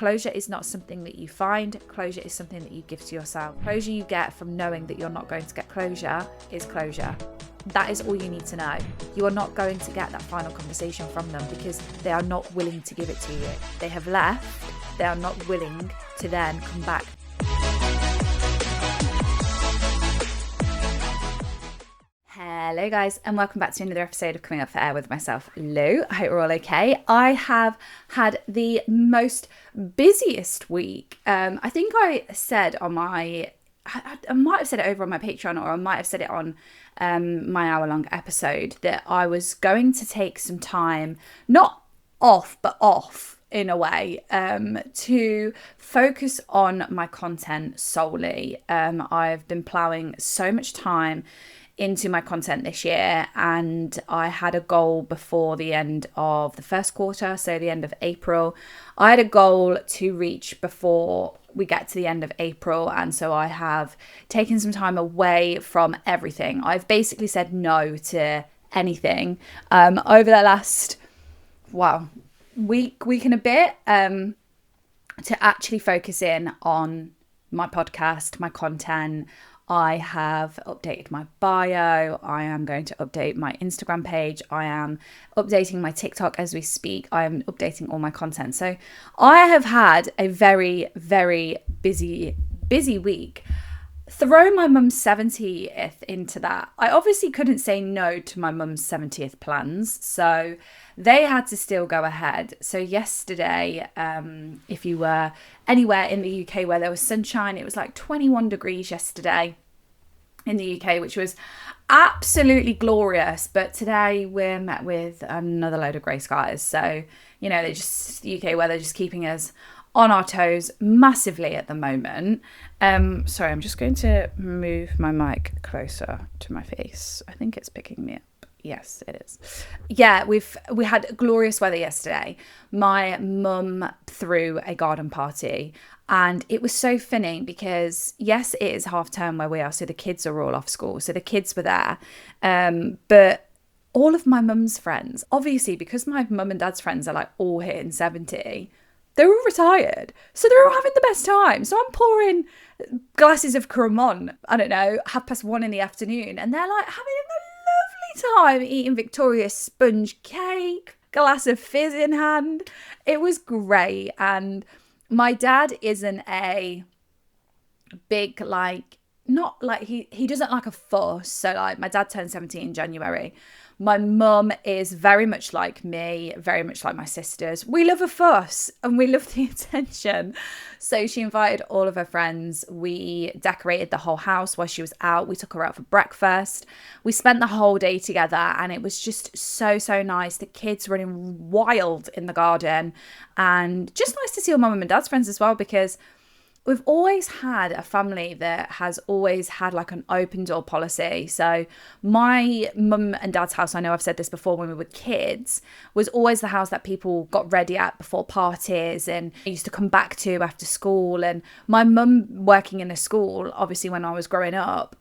Closure is not something that you find. Closure is something that you give to yourself. Closure you get from knowing that you're not going to get closure is closure. That is all you need to know. You are not going to get that final conversation from them because they are not willing to give it to you. They have left. They are not willing to then come back. Hello guys, and welcome back to another episode of Coming Up for Air with myself, Lou. I hope we're all okay. I have had the most busiest week. I think I said on I might have said it over on my Patreon, or I might have said it on my hour-long episode, that I was going to take some time, not off, but off in a way, to focus on my content solely. I've been ploughing so much time into my content this year, and I had a goal before the end of the first quarter, so the end of April. I had a goal to reach before we get to the end of April, and so I have taken some time away from everything. I've basically said no to anything over the last week and a bit, to actually focus in on my podcast, my content. I have updated my bio. I am going to update my Instagram page. I am updating my TikTok as we speak. I am updating all my content. So I have had a very, very busy week. Throw my mum's 70th into that. I obviously couldn't say no to my mum's 70th plans, so they had to still go ahead. So yesterday, if you were anywhere in the UK where there was sunshine, it was like 21 degrees yesterday in the UK, which was absolutely glorious. But today we're met with another load of grey skies. So, you know, the UK weather just keeping us on our toes massively at the moment. Sorry, I'm just going to move my mic closer to my face. I think it's picking me up. Yes, it is. Yeah, we had glorious weather yesterday. My mum threw a garden party, and it was so funny because, yes, it is half term where we are, so the kids are all off school. So the kids were there, but all of my mum's friends, obviously, because my mum and dad's friends are like all hitting 70, they're all retired. So they're all having the best time. So I'm pouring glasses of Cremant, I don't know, 1:30 in the afternoon, and they're like having a lovely time eating Victoria's sponge cake, glass of fizz in hand. It was great. And my dad isn't a big, like, not like, he doesn't like a fuss. So like my dad turned 70 in January. My mum is very much like me, very much like my sisters. We love a fuss and we love the attention. So she invited all of her friends. We decorated the whole house while she was out. We took her out for breakfast. We spent the whole day together, and it was just so, so nice. The kids running wild in the garden, and just nice to see all my mum and dad's friends as well, because we've always had a family that has always had like an open door policy. So my mum and dad's house, I know I've said this before, when we were kids, was always the house that people got ready at before parties and used to come back to after school. And my mum working in a school, obviously when I was growing up,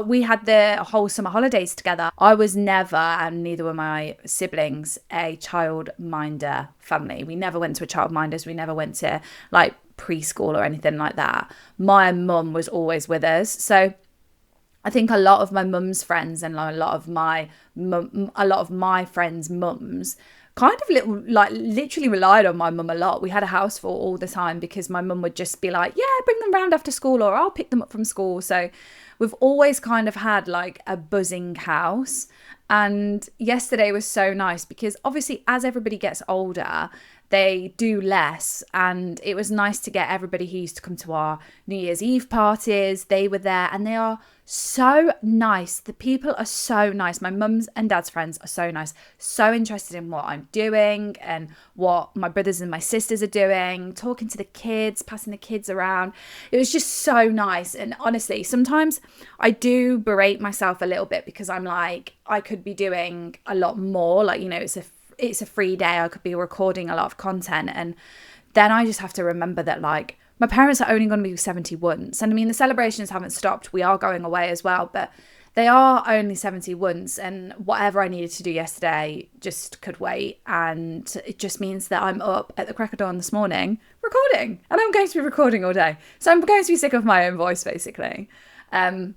we had the whole summer holidays together. I was never, and neither were my siblings, a childminder family. We never went to a childminders. We never went to like preschool or anything like that. My mum was always with us. So I think a lot of my mum's friends and a lot of my friends' mums kind of literally relied on my mum a lot. We had a house full all the time because my mum would just be like, yeah, bring them round after school, or I'll pick them up from school. So we've always kind of had like a buzzing house. And yesterday was so nice because obviously as everybody gets older, they do less, and it was nice to get everybody who used to come to our New Year's Eve parties. They were there, and they are so nice. The people are so nice. My mum's and dad's friends are so nice, so interested in what I'm doing and what my brothers and my sisters are doing, talking to the kids, passing the kids around. It was just so nice. And honestly, sometimes I do berate myself a little bit because I'm like, I could be doing a lot more. Like, you know, it's a free day. I could be recording a lot of content. And then I just have to remember that, like, my parents are only going to be 70 once. And I mean, the celebrations haven't stopped. We are going away as well. But They are only 70 once, and whatever I needed to do yesterday just could wait. And it just means that I'm up at the crack of dawn this morning recording, and I'm going to be recording all day. So I'm going to be sick of my own voice, basically. So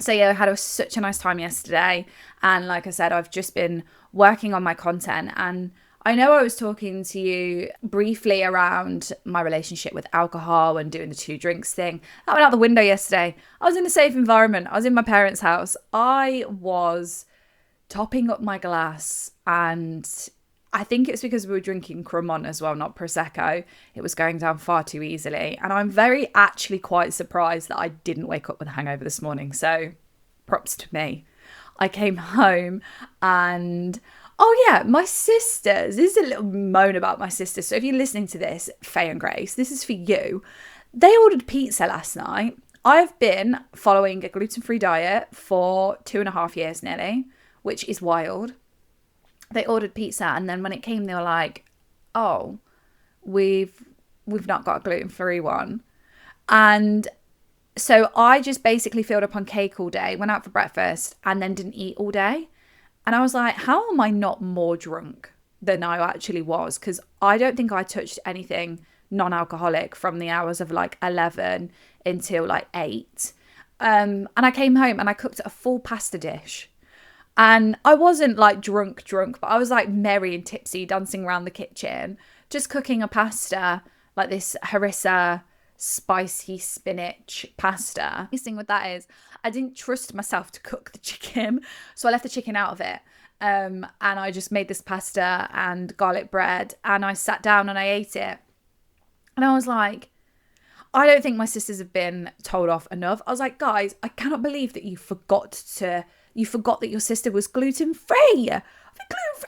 yeah, I had such a nice time yesterday. And like I said, I've just been working on my content. And I know I was talking to you briefly around my relationship with alcohol and doing the 2 drinks thing. That went out the window yesterday. I was in a safe environment. I was in my parents' house. I was topping up my glass, and I think it's because we were drinking Cremant as well, not Prosecco. It was going down far too easily. And I'm actually quite surprised that I didn't wake up with a hangover this morning. So props to me. I came home and... oh yeah, my sisters. This is a little moan about my sisters. So if you're listening to this, Faye and Grace, this is for you. They ordered pizza last night. I've been following a gluten-free diet for 2.5 years nearly, which is wild. They ordered pizza, and then when it came, they were like, "Oh, we've not got a gluten-free one." And so I just basically filled up on cake all day, went out for breakfast, and then didn't eat all day. And I was like, how am I not more drunk than I actually was? Because I don't think I touched anything non-alcoholic from the hours of like 11 until like 8. And I came home and I cooked a full pasta dish. And I wasn't like drunk, but I was like merry and tipsy, dancing around the kitchen, just cooking a pasta, like this harissa spicy spinach pasta. The thing with that is I didn't trust myself to cook the chicken, so I left the chicken out of it, and I just made this pasta and garlic bread, and I sat down and I ate it, and I was like, I don't think my sisters have been told off enough. I was like, guys, I cannot believe that you forgot that your sister was gluten-free.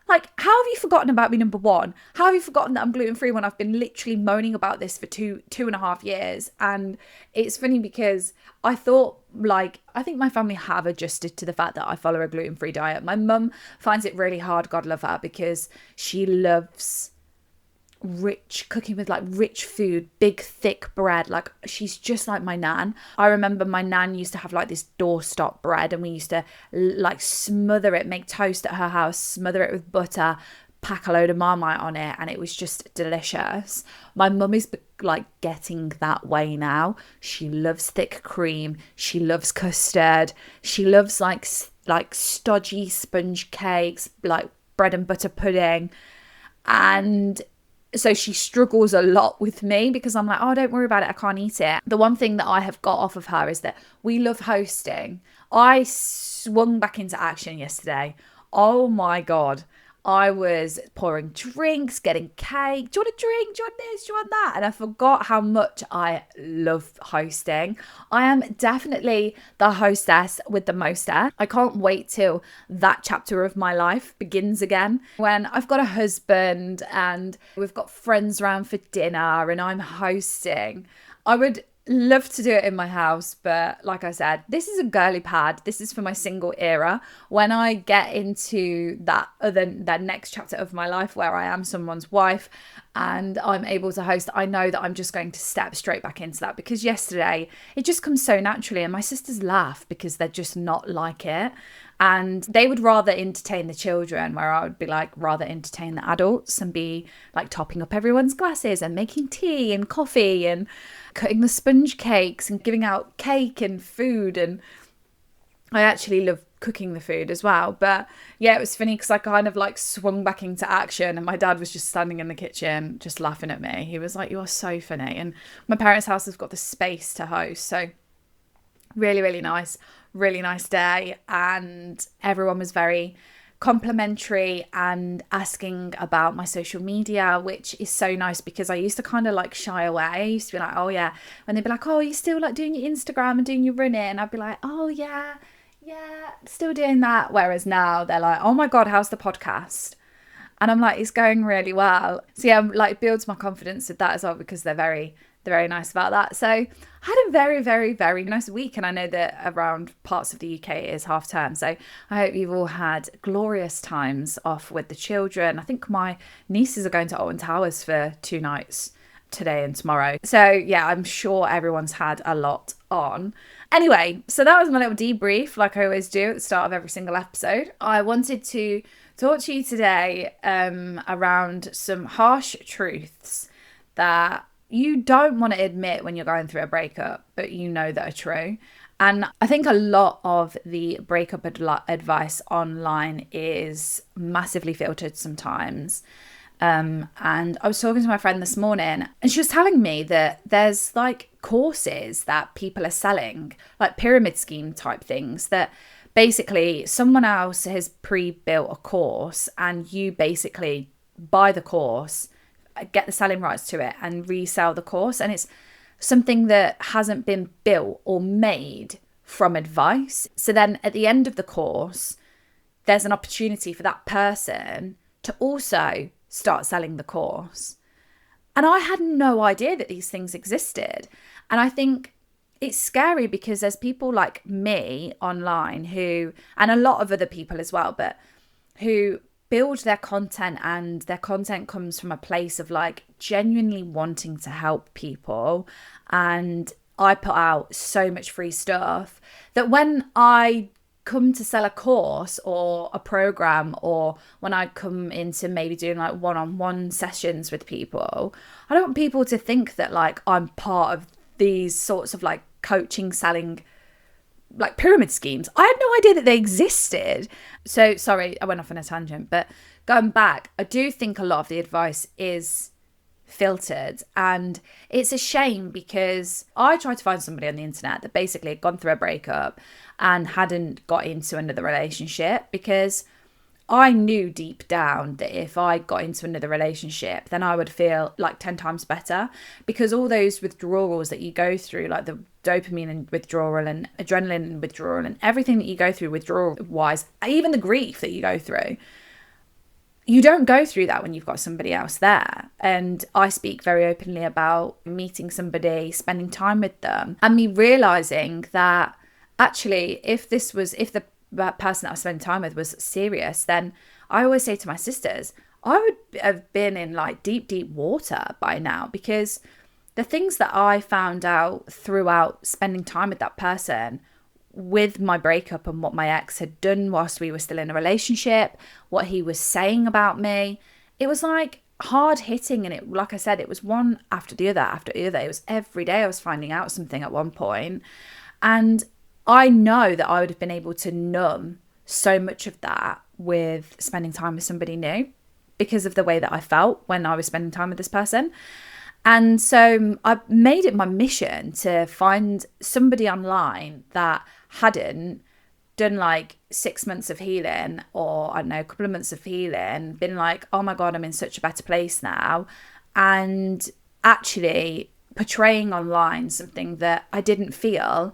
Like, how have you forgotten about me, number one? How have you forgotten that I'm gluten-free when I've been literally moaning about this for 2.5 years? And it's funny because I think my family have adjusted to the fact that I follow a gluten-free diet. My mum finds it really hard, God love her, because she loves cooking with like rich food, big thick bread. Like, she's just like my nan. I remember my nan used to have like this doorstop bread, and we used to like smother it, make toast at her house, smother it with butter, pack a load of Marmite on it, and it was just delicious. My mum is like getting that way now. She loves thick cream, she loves custard, she loves like stodgy sponge cakes, like bread and butter pudding. And so she struggles a lot with me because I'm like, oh, don't worry about it, I can't eat it. The one thing that I have got off of her is that we love hosting. I swung back into action yesterday. Oh my God. I was pouring drinks, getting cake. Do you want a drink? Do you want this? Do you want that? And I forgot how much I love hosting. I am definitely the hostess with the mostess. I can't wait till that chapter of my life begins again, when I've got a husband and we've got friends around for dinner and I'm hosting. I would love to do it in my house, but like I said, this is a girly pad. This is for my single era. When I get into that next chapter of my life where I am someone's wife and I'm able to host, I know that I'm just going to step straight back into that, because yesterday it just comes so naturally, and my sisters laugh because they're just not like it. And they would rather entertain the children, where I would be like, rather entertain the adults and be like topping up everyone's glasses and making tea and coffee and cutting the sponge cakes and giving out cake and food. And I actually love cooking the food as well. But yeah, it was funny because I kind of like swung back into action, and my dad was just standing in the kitchen just laughing at me. He was like, you are so funny. And my parents' house has got the space to host, so really, really nice day. And everyone was very complimentary and asking about my social media, which is so nice, because I used to kind of like shy away. I used to be like, oh yeah, and they'd be like, oh, you still like doing your Instagram and doing your running? And I'd be like, oh yeah, still doing that. Whereas now they're like, oh my God, how's the podcast? And I'm like, it's going really well. So yeah, like, builds my confidence with that as well, because they're very nice about that. So I had a very, very, very nice week, and I know that around parts of the UK it is half term, so I hope you've all had glorious times off with the children. I think my nieces are going to Alton Towers for 2 nights, today and tomorrow. So yeah, I'm sure everyone's had a lot on. Anyway, so that was my little debrief, like I always do at the start of every single episode. I wanted to talk to you today around some harsh truths that you don't want to admit when you're going through a breakup, but you know that are true. And I think a lot of the breakup advice online is massively filtered sometimes. And I was talking to my friend this morning, and she was telling me that there's like courses that people are selling, like pyramid scheme type things, that basically someone else has pre-built a course and you basically buy the course, get the selling rights to it and resell the course. And it's something that hasn't been built or made from advice. So then at the end of the course, there's an opportunity for that person to also start selling the course. And I had no idea that these things existed. And I think it's scary because there's people like me online who, and a lot of other people as well, but who build their content, and their content comes from a place of like genuinely wanting to help people. And I put out so much free stuff that when I come to sell a course or a program, or when I come into maybe doing like one-on-one sessions with people, I don't want people to think that like I'm part of these sorts of like coaching, selling, like pyramid schemes. I had no idea that they existed. So sorry, I went off on a tangent, but going back, I do think a lot of the advice is filtered, and it's a shame because I tried to find somebody on the internet that basically had gone through a breakup and hadn't got into another relationship, because I knew deep down that if I got into another relationship, then I would feel like 10 times better, because all those withdrawals that you go through, like the dopamine and withdrawal and adrenaline and withdrawal and everything that you go through withdrawal wise, even the grief that you go through, you don't go through that when you've got somebody else there. And I speak very openly about meeting somebody, spending time with them, and me realizing that actually if the person that I was spending time with was serious, then I always say to my sisters, I would have been in like deep water by now, because the things that I found out throughout spending time with that person, with my breakup and what my ex had done whilst we were still in a relationship, what he was saying about me, it was like hard hitting. And it, like I said, it was one after the other after the other. It was every day I was finding out something at one point. And I know that I would have been able to numb so much of that with spending time with somebody new, because of the way that I felt when I was spending time with this person. And so I made it my mission to find somebody online that hadn't done like 6 months of healing, or I don't know, a couple of months of healing, been like, oh my God, I'm in such a better place now, and actually portraying online something that I didn't feel,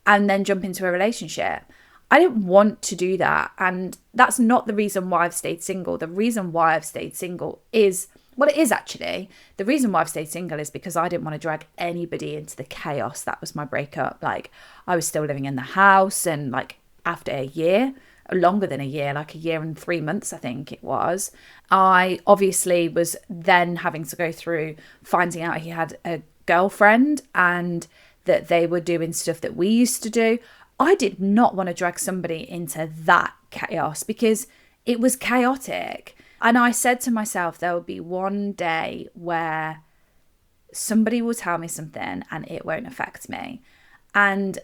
and then jump into a relationship. I didn't want to do that. And that's not the reason why I've stayed single. The reason why I've stayed single is, well, it is actually. The reason why I've stayed single is because I didn't want to drag anybody into the chaos that was my breakup. Like, I was still living in the house, and like after a year, longer than a year, like a year and 3 months, I think it was, I obviously was then having to go through finding out he had a girlfriend and that they were doing stuff that we used to do. I did not want to drag somebody into that chaos because it was chaotic. And I said to myself, there will be one day where somebody will tell me something and it won't affect me. And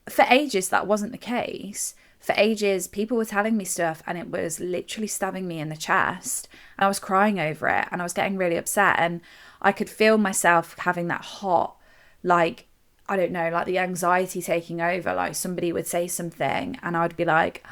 for ages, that wasn't the case. For ages, people were telling me stuff and it was literally stabbing me in the chest. And I was crying over it and I was getting really upset. And I could feel myself having that hot, like, I don't know, like the anxiety taking over. Like somebody would say something and I'd be like,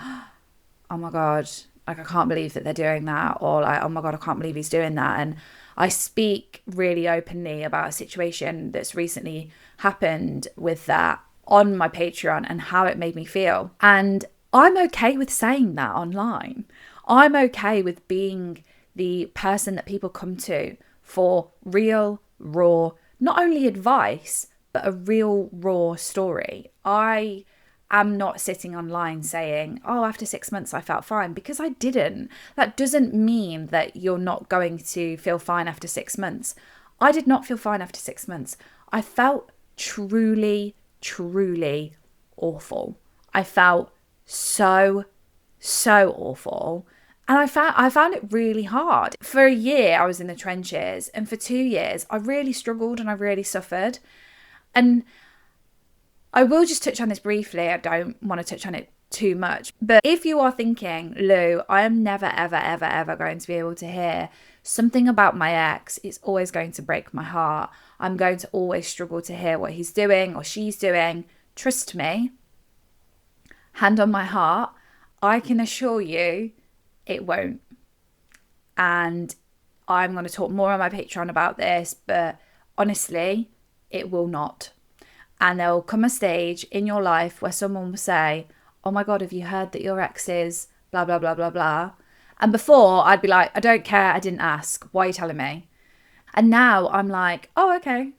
oh my God, like I can't believe that they're doing that. Or like, oh my God, I can't believe he's doing that. And I speak really openly about a situation that's recently happened with that on my Patreon and how it made me feel. And I'm okay with saying that online. I'm okay with being the person that people come to for real, raw, not only advice, but a real raw story. I am not sitting online saying, oh, after 6 months I felt fine, because I didn't. That doesn't mean that you're not going to feel fine after 6 months. I did not feel fine after 6 months. I felt truly, truly awful. I felt so awful. And I found it really hard. For a year, I was in the trenches. And for 2 years, I really struggled and I really suffered. And I will just touch on this briefly. I don't want to touch on it too much. But if you are thinking, Lou, I am never, ever, ever, ever going to be able to hear something about my ex, it's always going to break my heart. I'm going to always struggle to hear what he's doing or she's doing. Trust me, hand on my heart, I can assure you it won't. And I'm going to talk more on my Patreon about this, but honestly, it will not. And there will come a stage in your life where someone will say, oh my God, have you heard that your ex is blah, blah, blah, blah, blah. And before I'd be like, I don't care. I didn't ask. Why are you telling me? And now I'm like, oh, okay.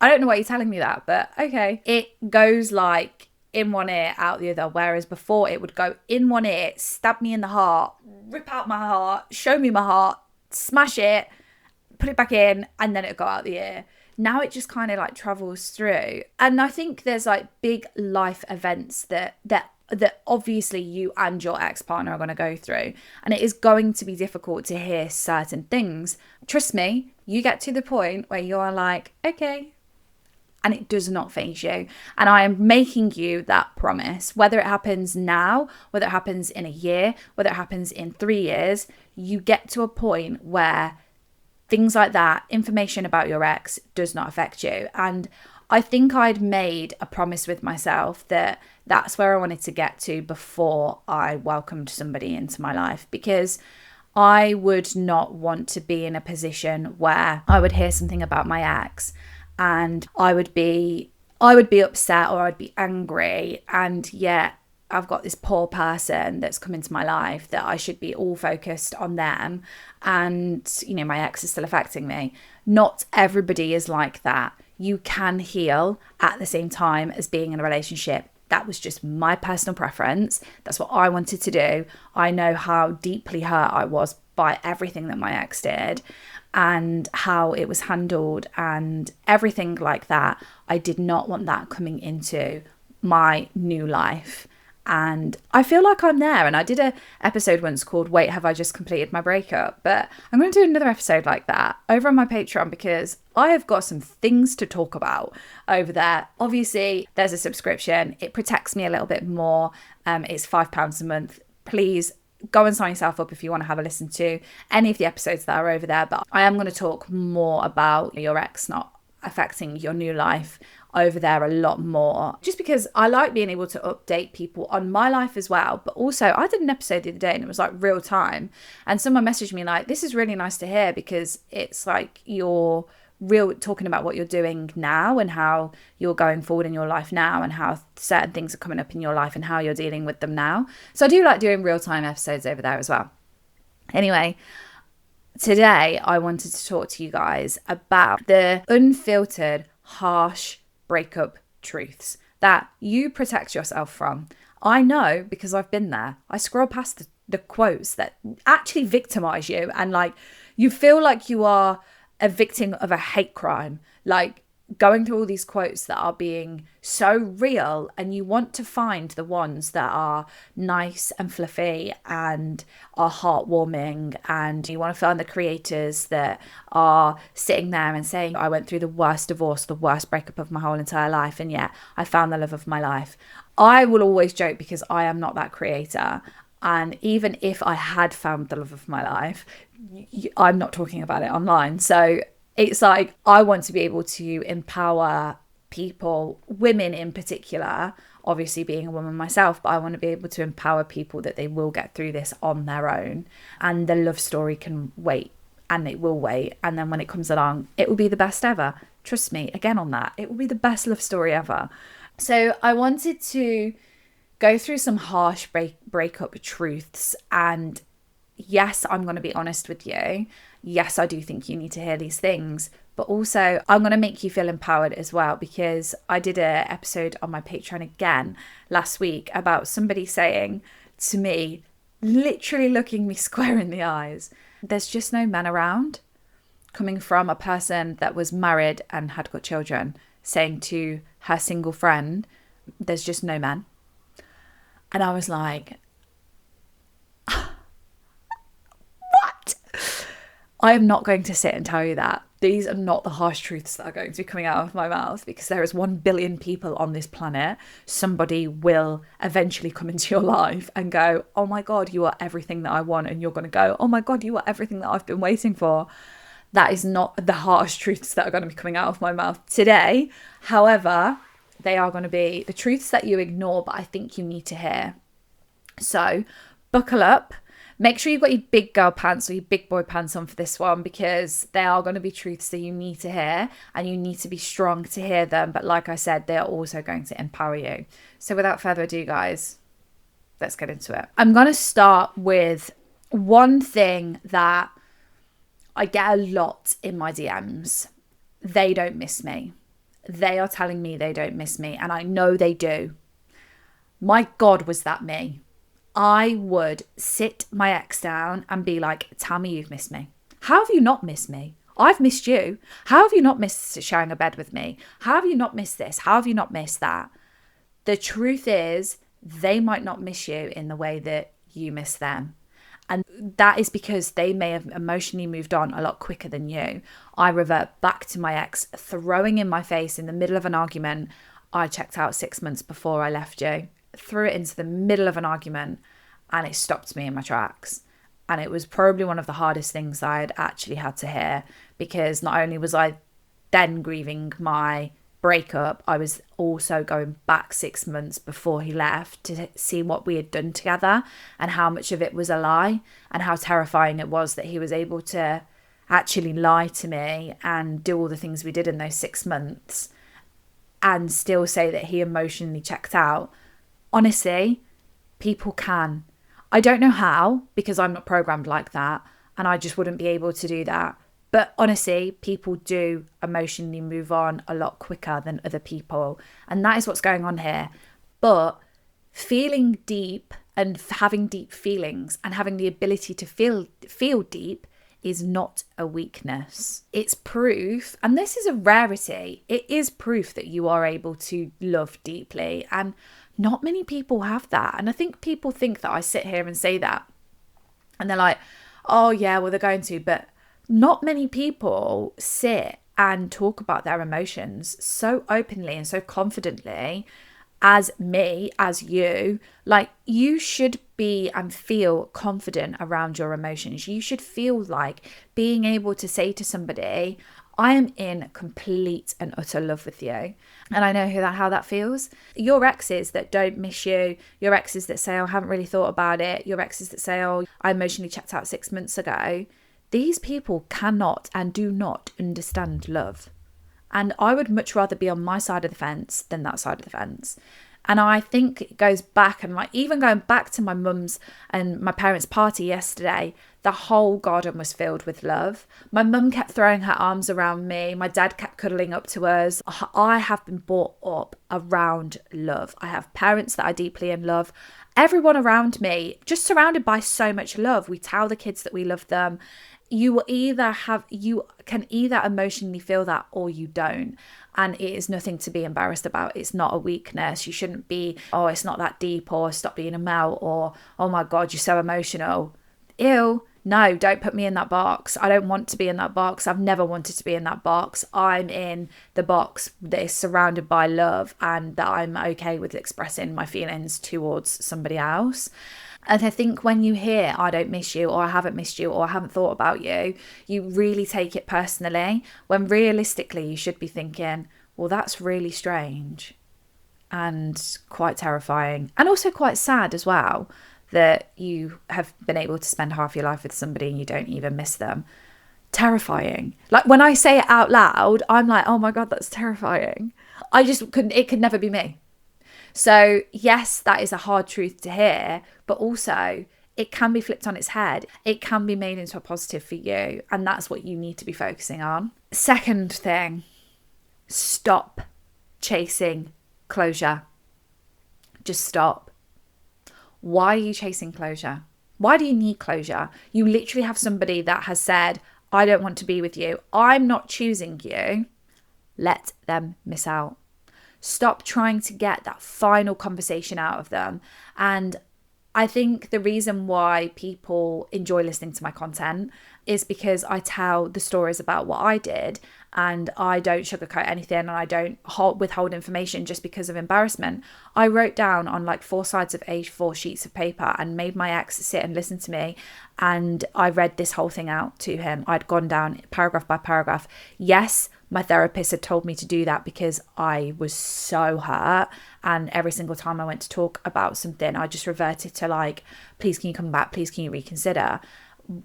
I don't know why you're telling me that, but okay. It goes like in one ear, out the other. Whereas before it would go in one ear, stab me in the heart, rip out my heart, show me my heart, smash it, put it back in, and then it'd go out the ear. Now it just kind of like travels through. And I think there's like big life events that obviously you and your ex-partner are going to go through. And it is going to be difficult to hear certain things. Trust me, you get to the point where you are like, okay. And it does not faze you. And I am making you that promise. Whether it happens now, whether it happens in a year, whether it happens in 3 years, you get to a point where things like that, information about your ex, does not affect you. And I think I'd made a promise with myself that that's where I wanted to get to before I welcomed somebody into my life, because I would not want to be in a position where I would hear something about my ex and I would be upset or I'd be angry, and yet I've got this poor person that's come into my life that I should be all focused on them, and my ex is still affecting me. Not everybody is like that. You can heal at the same time as being in a relationship. That was just my personal preference. That's what I wanted to do. I know how deeply hurt I was by everything that my ex did and how it was handled and everything like that. I did not want that coming into my new life. And I feel like I'm there. And I did a episode once called Wait, Have I Just Completed My Breakup? But I'm going to do another episode like that over on my Patreon, because I have got some things to talk about over there. Obviously, there's a subscription. It protects me a little bit more. It's £5 a month. Please go and sign yourself up if you want to have a listen to any of the episodes that are over there. But I am going to talk more about your ex not affecting your new life over there a lot more, just because I like being able to update people on my life as well. But also, I did an episode the other day and it was like real time, and someone messaged me like, this is really nice to hear, because it's like you're real talking about what you're doing now and how you're going forward in your life now and how certain things are coming up in your life and how you're dealing with them now. So I do like doing real time episodes over there as well. Anyway, today I wanted to talk to you guys about the unfiltered, harsh breakup truths that you protect yourself from. I know, because I've been there. I scroll past the quotes that actually victimize you, and like you feel like you are a victim of a hate crime, like going through all these quotes that are being so real, and you want to find the ones that are nice and fluffy and are heartwarming, and you want to find the creators that are sitting there and saying, I went through the worst divorce, the worst breakup of my whole entire life, and yet I found the love of my life. I will always joke because I am not that creator, and even if I had found the love of my life, I'm not talking about it online. So it's like, I want to be able to empower people, women in particular, obviously being a woman myself, but I want to be able to empower people that they will get through this on their own, and the love story can wait, and it will wait. And then when it comes along, it will be the best ever. Trust me, again on that, it will be the best love story ever. So I wanted to go through some harsh breakup truths. And yes, I'm going to be honest with you. Yes, I do think you need to hear these things, but also I'm going to make you feel empowered as well, because I did an episode on my Patreon again last week about somebody saying to me, literally looking me square in the eyes, there's just no men around. coming from a person that was married and had got children, saying to her single friend, there's just no men. And I was like, what? I am not going to sit and tell you that. These are not the harsh truths that are going to be coming out of my mouth, because there is 1 billion people on this planet. Somebody will eventually come into your life and go, oh my God, you are everything that I want. And you're going to go, oh my God, you are everything that I've been waiting for. That is not the harsh truths that are going to be coming out of my mouth today. However, they are going to be the truths that you ignore, but I think you need to hear. So buckle up. Make sure you've got your big girl pants or your big boy pants on for this one, because they are going to be truths that you need to hear, and you need to be strong to hear them. But like I said, they are also going to empower you. So without further ado, guys, let's get into it. I'm going to start with one thing that I get a lot in my DMs. They don't miss me. They are telling me they don't miss me, and I know they do. My God, was that me? I would sit my ex down and be like, tell me you've missed me. How have you not missed me? I've missed you. How have you not missed sharing a bed with me? How have you not missed this? How have you not missed that? The truth is, they might not miss you in the way that you miss them. And that is because they may have emotionally moved on a lot quicker than you. I revert back to my ex throwing in my face in the middle of an argument, I checked out 6 months before I left you. Threw it into the middle of an argument, and it stopped me in my tracks. And it was probably one of the hardest things I'd actually had to hear, because not only was I then grieving my breakup, I was also going back 6 months before he left to see what we had done together and how much of it was a lie, and how terrifying it was that he was able to actually lie to me and do all the things we did in those 6 months and still say that he emotionally checked out. Honestly, people can. I don't know how, because I'm not programmed like that, and I just wouldn't be able to do that. But honestly, people do emotionally move on a lot quicker than other people. And that is what's going on here. But feeling deep and having deep feelings and having the ability to feel deep is not a weakness. It's proof, and this is a rarity. It is proof that you are able to love deeply, and not many people have that. And I think people think that I sit here and say that, and they're like, oh yeah, well, they're going to, but not many people sit and talk about their emotions so openly and so confidently as me, as you. Like, you should be and feel confident around your emotions. You should feel like being able to say to somebody, I am in complete and utter love with you. And I know how that feels. Your exes that don't miss you, your exes that say, oh, I haven't really thought about it, your exes that say, oh, I emotionally checked out 6 months ago, these people cannot and do not understand love. And I would much rather be on my side of the fence than that side of the fence. And I think it goes back, and even going back to my mum's and my parents' party yesterday, the whole garden was filled with love. My mum kept throwing her arms around me. My dad kept cuddling up to us. I have been brought up around love. I have parents that are deeply in love. Everyone around me, just surrounded by so much love. We tell the kids that we love them. You can either emotionally feel that or you don't. And it is nothing to be embarrassed about. It's not a weakness. You shouldn't be, oh, it's not that deep, or stop being a melt, or, oh my God, you're so emotional. Ew. No, don't put me in that box. I don't want to be in that box. I've never wanted to be in that box. I'm in the box that is surrounded by love, and that I'm okay with expressing my feelings towards somebody else. And I think when you hear, I don't miss you, or I haven't missed you, or I haven't thought about you, you really take it personally, when realistically you should be thinking, well, that's really strange and quite terrifying, and also quite sad as well, that you have been able to spend half your life with somebody and you don't even miss them. Terrifying. Like, when I say it out loud, I'm like, oh my God, that's terrifying. It could never be me. So yes, that is a hard truth to hear, but also it can be flipped on its head. It can be made into a positive for you. And that's what you need to be focusing on. Second thing, stop chasing closure. Just stop. Why are you chasing closure? Why do you need closure? You literally have somebody that has said, I don't want to be with you. I'm not choosing you. Let them miss out. Stop trying to get that final conversation out of them. And I think the reason why people enjoy listening to my content is because I tell the stories about what I did, and I don't sugarcoat anything, and I don't withhold information just because of embarrassment. I wrote down on like 4 sides of A4 sheets of paper and made my ex sit and listen to me, and I read this whole thing out to him. I'd gone down paragraph by paragraph. Yes, my therapist had told me to do that because I was so hurt, and every single time I went to talk about something, I just reverted to like, please can you come back, please can you reconsider.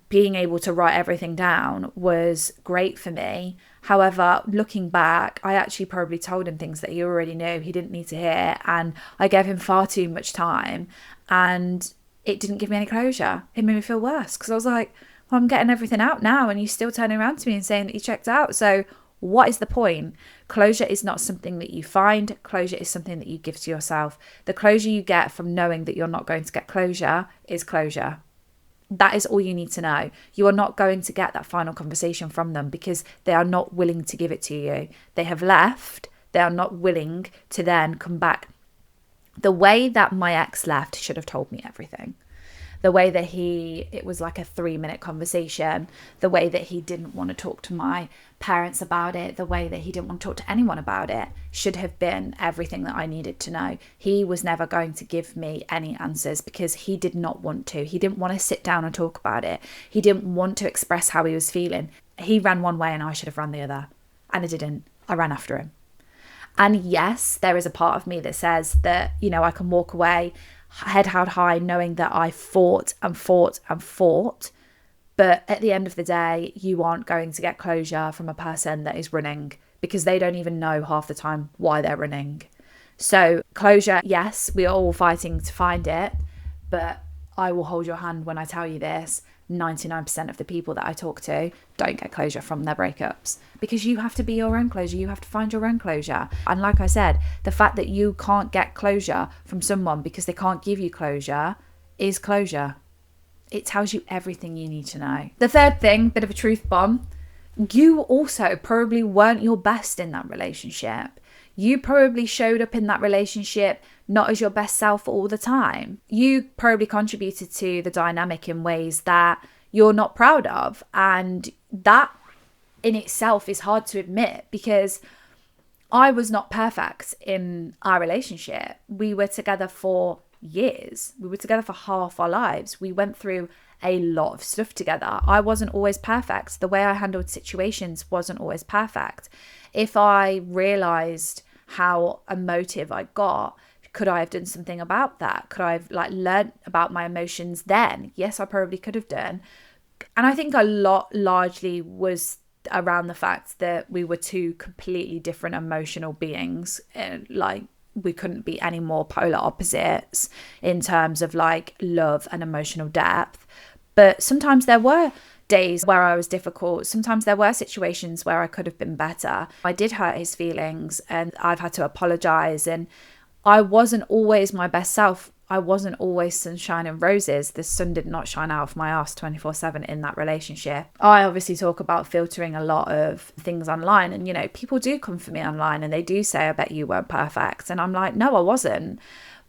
Being able to write everything down was great for me. However, looking back, I actually probably told him things that he already knew he didn't need to hear, and I gave him far too much time, and it didn't give me any closure. It made me feel worse because I was like, well, I'm getting everything out now and you're still turning around to me and saying that you checked out. So what is the point? Closure is not something that you find. Closure is something that you give to yourself. The closure you get from knowing that you're not going to get closure is closure. That is all you need to know. You are not going to get that final conversation from them because they are not willing to give it to you. They have left. They are not willing to then come back. The way that my ex left should have told me everything. The way that it was like a 3-minute conversation, the way that he didn't want to talk to my parents about it, the way that he didn't want to talk to anyone about it should have been everything that I needed to know. He was never going to give me any answers because he did not want to. He didn't want to sit down and talk about it. He didn't want to express how he was feeling. He ran one way and I should have run the other. And I didn't. I ran after him. And yes, there is a part of me that says that, I can walk away head held high knowing that I fought and fought and fought. But at the end of the day, you aren't going to get closure from a person that is running because they don't even know half the time why they're running. So closure, yes, we are all fighting to find it. But I will hold your hand when I tell you this. 99% of the people that I talk to don't get closure from their breakups because you have to be your own closure. You have to find your own closure. And like I said, the fact that you can't get closure from someone because they can't give you closure is closure. It tells you everything you need to know. The third thing, bit of a truth bomb, you also probably weren't your best in that relationship. You probably showed up in that relationship not as your best self all the time. You probably contributed to the dynamic in ways that you're not proud of. And that in itself is hard to admit because I was not perfect in our relationship. We were together for years. We were together for half our lives. We went through a lot of stuff together. I wasn't always perfect. The way I handled situations wasn't always perfect. If I realized how emotive I got, could I have done something about that? Could I have learned about my emotions then? Yes, I probably could have done. And I think a lot largely was around the fact that we were two completely different emotional beings. We couldn't be any more polar opposites in terms of love and emotional depth. But sometimes there were days where I was difficult. Sometimes there were situations where I could have been better. I did hurt his feelings and I've had to apologize. And I wasn't always my best self. I wasn't always sunshine and roses. The sun did not shine out of my ass 24/7 in that relationship. I obviously talk about filtering a lot of things online. And, people do come for me online and they do say, I bet you weren't perfect. And I'm like, no, I wasn't.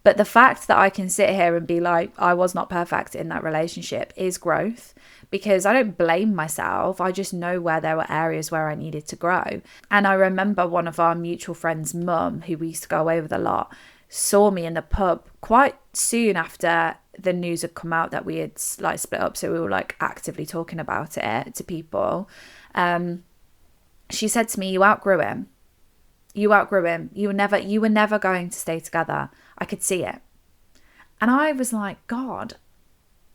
But the fact that I can sit here and be like, I was not perfect in that relationship is growth because I don't blame myself. I just know where there were areas where I needed to grow. And I remember one of our mutual friends' mum, who we used to go away with a lot, saw me in the pub quite soon after the news had come out that we had split up. So we were actively talking about it to people. She said to me, you outgrew him. You outgrew him. You were never going to stay together. I could see it. And I was like, God,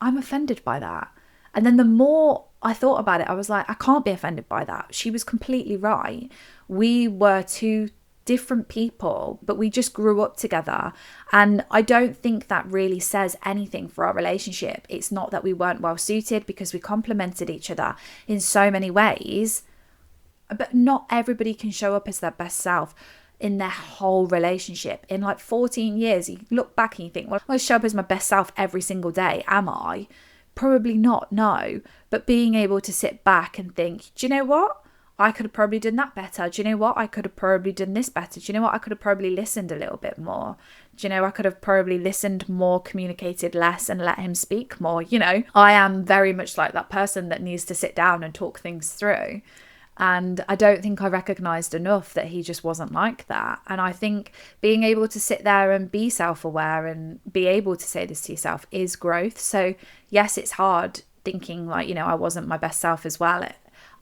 I'm offended by that. And then the more I thought about it, I was like, I can't be offended by that. She was completely right. We were two different people, but we just grew up together. And I don't think that really says anything for our relationship. It's not that we weren't well suited because we complemented each other in so many ways. But not everybody can show up as their best self in their whole relationship. In 14 years, you look back and you think, well, I show up as my best self every single day. Am I? Probably not, no. But being able to sit back and think, do you know what? I could have probably done that better. Do you know what? I could have probably done this better. Do you know what? I could have probably listened a little bit more. Do you know, I could have probably listened more, communicated less, and let him speak more. You know, I am very much like that person that needs to sit down and talk things through. And I don't think I recognised enough that he just wasn't like that. And I think being able to sit there and be self-aware and be able to say this to yourself is growth. So yes, it's hard thinking like, you know, I wasn't my best self as well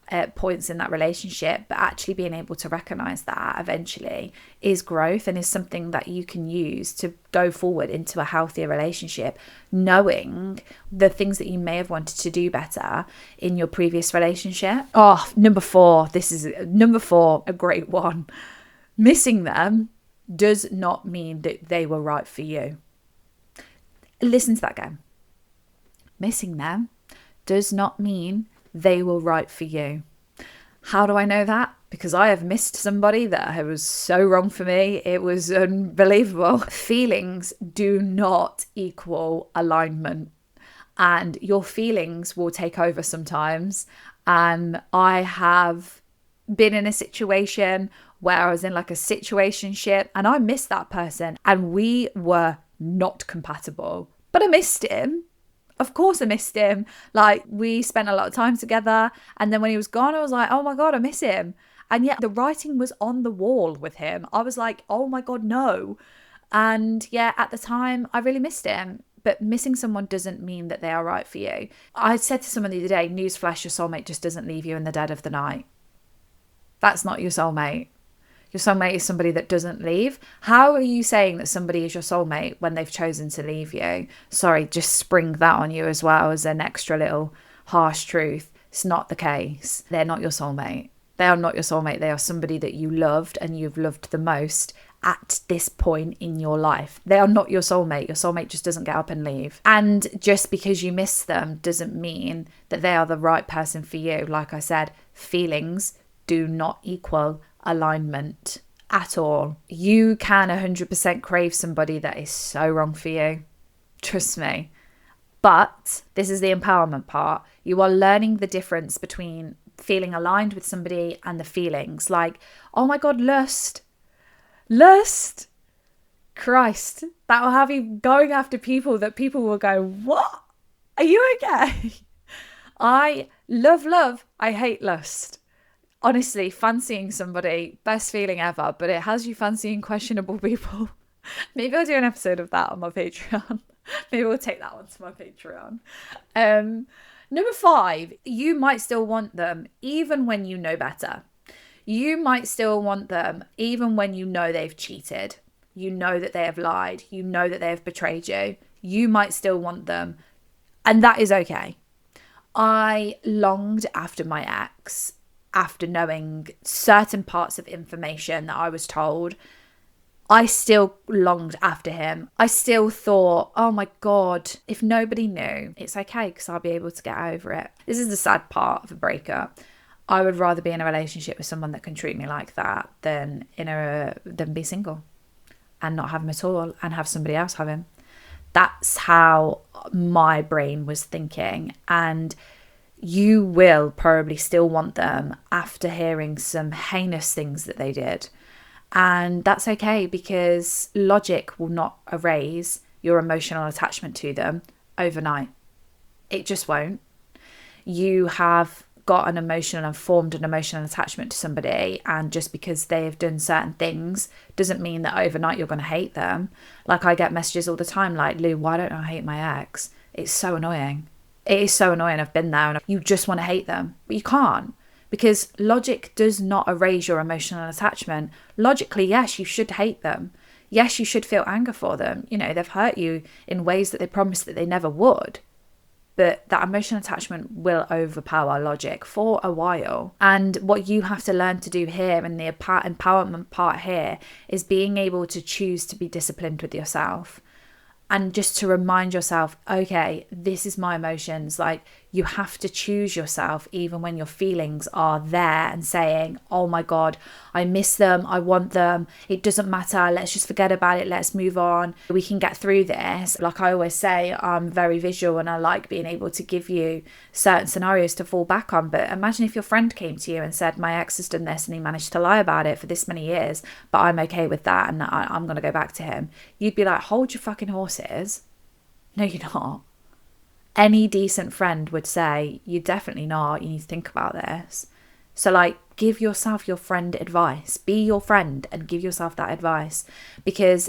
at points in that relationship, but actually being able to recognise that eventually is growth and is something that you can use to go forward into a healthier relationship, knowing the things that you may have wanted to do better in your previous relationship. Number four, a great one. Missing them does not mean that they were right for you. Listen to that again. Missing them does not mean they were right for you. How do I know that? Because I have missed somebody that was so wrong for me. It was unbelievable. Feelings do not equal alignment, and your feelings will take over sometimes. And I have been in a situation where I was in like a situationship and I missed that person and we were not compatible, but I missed him. Of course I missed him. Like, we spent a lot of time together, and then when he was gone, I was like, oh my God, I miss him. And yet the writing was on the wall with him. I was like, oh my God, no. And yeah, at the time, I really missed him. But missing someone doesn't mean that they are right for you. I said to someone the other day, newsflash, your soulmate just doesn't leave you in the dead of the night. That's not your soulmate. Your soulmate is somebody that doesn't leave. How are you saying that somebody is your soulmate when they've chosen to leave you? Sorry, just spring that on you as well as an extra little harsh truth. It's not the case. They're not your soulmate. They are not your soulmate. They are somebody that you loved and you've loved the most at this point in your life. They are not your soulmate. Your soulmate just doesn't get up and leave. And just because you miss them doesn't mean that they are the right person for you. Like I said, feelings do not equal alignment at all. You can 100% crave somebody that is so wrong for you. Trust me. But this is the empowerment part. You are learning the difference between feeling aligned with somebody and the feelings. Like, oh my God, lust. Christ, that will have you going after people that people will go, what? Are you okay? I love. I hate lust. Honestly, fancying somebody, best feeling ever, but it has you fancying questionable people. Maybe I'll do an episode of that on my Patreon. Maybe we'll take that one to my Patreon. Number 5, you might still want them even when you know better. You might still want them even when you know they've cheated. You know that they have lied. You know that they have betrayed you. You might still want them. And that is okay. I longed after my ex after knowing certain parts of information that I was told. I still longed after him. I still thought, oh my God, if nobody knew, it's okay because I'll be able to get over it. This is the sad part of a breakup. I would rather be in a relationship with someone that can treat me like that than be single and not have him at all and have somebody else have him. That's how my brain was thinking. And you will probably still want them after hearing some heinous things that they did. And that's okay, because logic will not erase your emotional attachment to them overnight. It just won't. You have got formed an emotional attachment to somebody, and just because they have done certain things doesn't mean that overnight you're going to hate them. Like, I get messages all the time like, Lou, why don't I hate my ex? It's so annoying. It is so annoying. I've been there, and you just want to hate them, but you can't, because logic does not erase your emotional attachment. Logically, yes, you should hate them. Yes, you should feel anger for them. You know, they've hurt you in ways that they promised that they never would. But that emotional attachment will overpower logic for a while. And what you have to learn to do here, and the empowerment part here, is being able to choose to be disciplined with yourself. And just to remind yourself, okay, this is my emotions. Like, You have to choose yourself even when your feelings are there and saying, oh my God, I miss them, I want them, it doesn't matter, let's just forget about it, let's move on, we can get through this. Like I always say, I'm very visual and I like being able to give you certain scenarios to fall back on. But imagine if your friend came to you and said, my ex has done this and he managed to lie about it for this many years, but I'm okay with that and I'm going to go back to him. You'd be like, hold your fucking horses. No, you're not. Any decent friend would say, you're definitely not, you need to think about this. So like, give yourself your friend advice. Be your friend and give yourself that advice. Because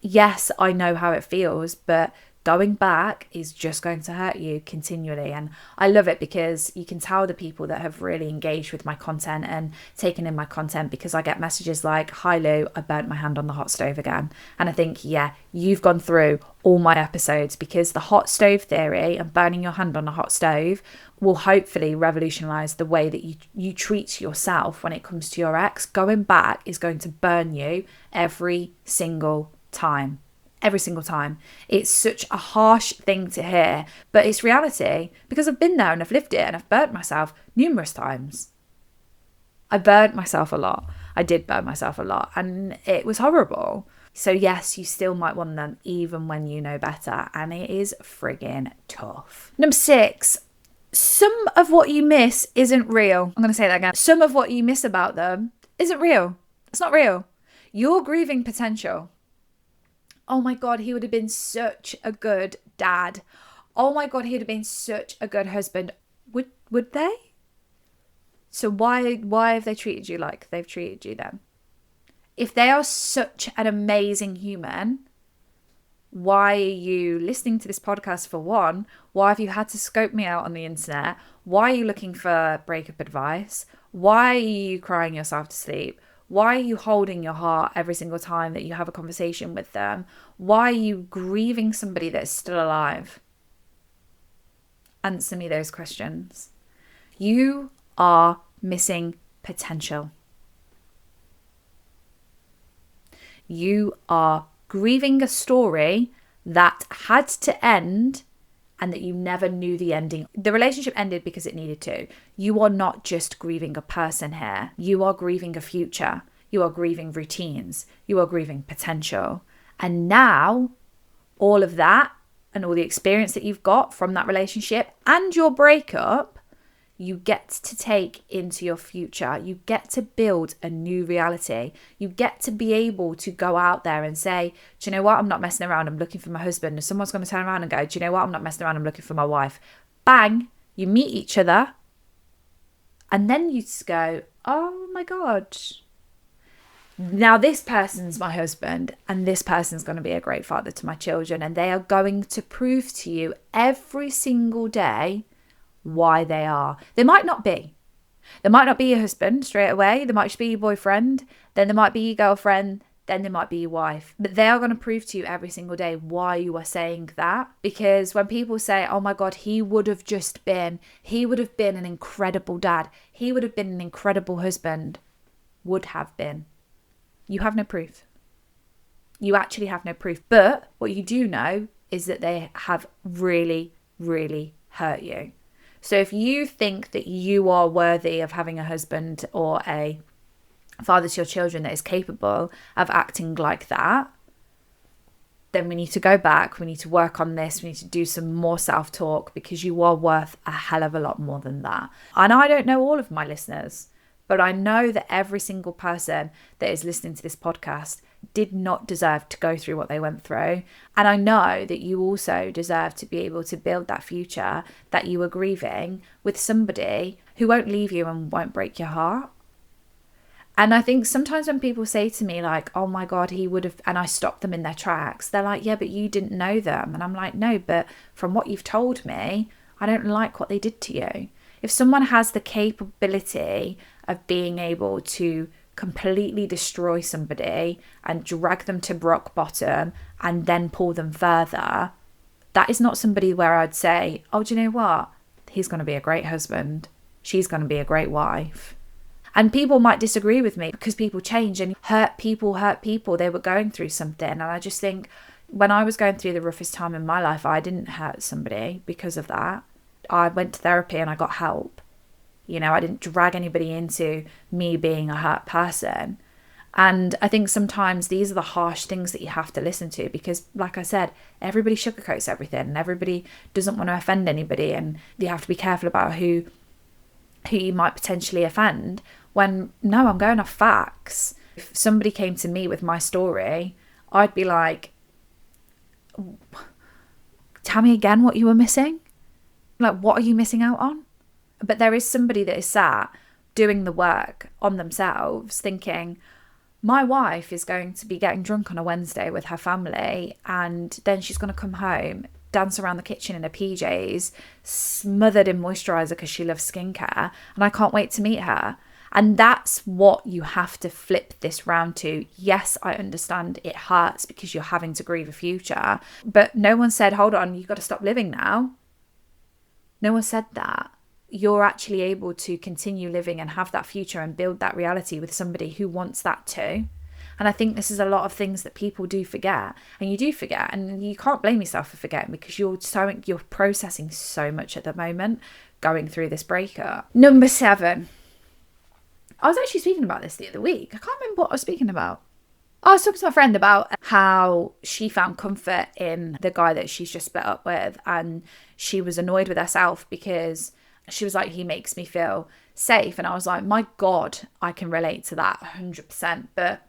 yes, I know how it feels, but going back is just going to hurt you continually. And I love it because you can tell the people that have really engaged with my content and taken in my content, because I get messages like, hi Lou, I burnt my hand on the hot stove again. And I think, yeah, you've gone through all my episodes, because the hot stove theory and burning your hand on a hot stove will hopefully revolutionize the way that you treat yourself when it comes to your ex. Going back is going to burn you every single time. Every single time. It's such a harsh thing to hear, but it's reality, because I've been there and I've lived it and I've burnt myself numerous times. I burnt myself a lot. I did burn myself a lot and it was horrible. So yes, you still might want them even when you know better, and it is friggin' tough. Number 6, some of what you miss isn't real. I'm going to say that again. Some of what you miss about them isn't real. It's not real. You're grieving potential. Oh my God, he would have been such a good dad. Oh my God, he would have been such a good husband. Would they? So why have they treated you like they've treated you then? If they are such an amazing human, why are you listening to this podcast for one? Why have you had to scope me out on the internet? Why are you looking for breakup advice? Why are you crying yourself to sleep? Why are you holding your heart every single time that you have a conversation with them? Why are you grieving somebody that's still alive? Answer me those questions. You are missing potential. You are grieving a story that had to end and that you never knew the ending. The relationship ended because it needed to. You are not just grieving a person here. You are grieving a future. You are grieving routines. You are grieving potential. And now, all of that and all the experience that you've got from that relationship and your breakup, you get to take into your future. You get to build a new reality. You get to be able to go out there and say, do you know what? I'm not messing around. I'm looking for my husband. And someone's going to turn around and go, do you know what? I'm not messing around. I'm looking for my wife. Bang. You meet each other. And then you just go, oh my God. Now this person's my husband and this person's going to be a great father to my children. And they are going to prove to you every single day why they are. They might not be. They might not be your husband straight away. They might just be your boyfriend. Then they might be your girlfriend. Then they might be your wife. But they are going to prove to you every single day why you are saying that. Because when people say, oh my God, he would have been an incredible dad. He would have been an incredible husband. Would have been. You have no proof. You actually have no proof. But what you do know is that they have really, really hurt you. So if you think that you are worthy of having a husband or a father to your children that is capable of acting like that, then we need to go back. We need to work on this. We need to do some more self-talk, because you are worth a hell of a lot more than that. And I don't know all of my listeners, but I know that every single person that is listening to this podcast did not deserve to go through what they went through. And I know that you also deserve to be able to build that future that you were grieving with somebody who won't leave you and won't break your heart. And I think sometimes when people say to me like, oh my God, he would have, and I stop them in their tracks, they're like, yeah, but you didn't know them. And I'm like, no, but from what you've told me, I don't like what they did to you. If someone has the capability of being able to completely destroy somebody and drag them to rock bottom and then pull them further, that is not somebody where I'd say, oh, do you know what? He's going to be a great husband. She's going to be a great wife. And people might disagree with me because people change, and hurt people. They were going through something. And I just think when I was going through the roughest time in my life, I didn't hurt somebody because of that. I went to therapy and I got help. I didn't drag anybody into me being a hurt person. And I think sometimes these are the harsh things that you have to listen to, because like I said, everybody sugarcoats everything and everybody doesn't want to offend anybody, and you have to be careful about who you might potentially offend, when no, I'm going off facts. If somebody came to me with my story, I'd be like, tell me again what you were missing. Like, what are you missing out on? But there is somebody that is sat doing the work on themselves thinking, my wife is going to be getting drunk on a Wednesday with her family, and then she's going to come home, dance around the kitchen in her PJs, smothered in moisturiser because she loves skincare, and I can't wait to meet her. And that's what you have to flip this round to. Yes, I understand it hurts because you're having to grieve a future, but no one said, hold on, you've got to stop living now. No one said that. You're actually able to continue living and have that future and build that reality with somebody who wants that too. And I think this is a lot of things that people do forget, and you do forget, and you can't blame yourself for forgetting, because you're processing so much at the moment going through this breakup. Number 7. I was actually speaking about this the other week. I can't remember what I was speaking about. I was talking to my friend about how she found comfort in the guy that she's just split up with, and she was annoyed with herself because she was like, he makes me feel safe. And I was like, my God, I can relate to that 100%. But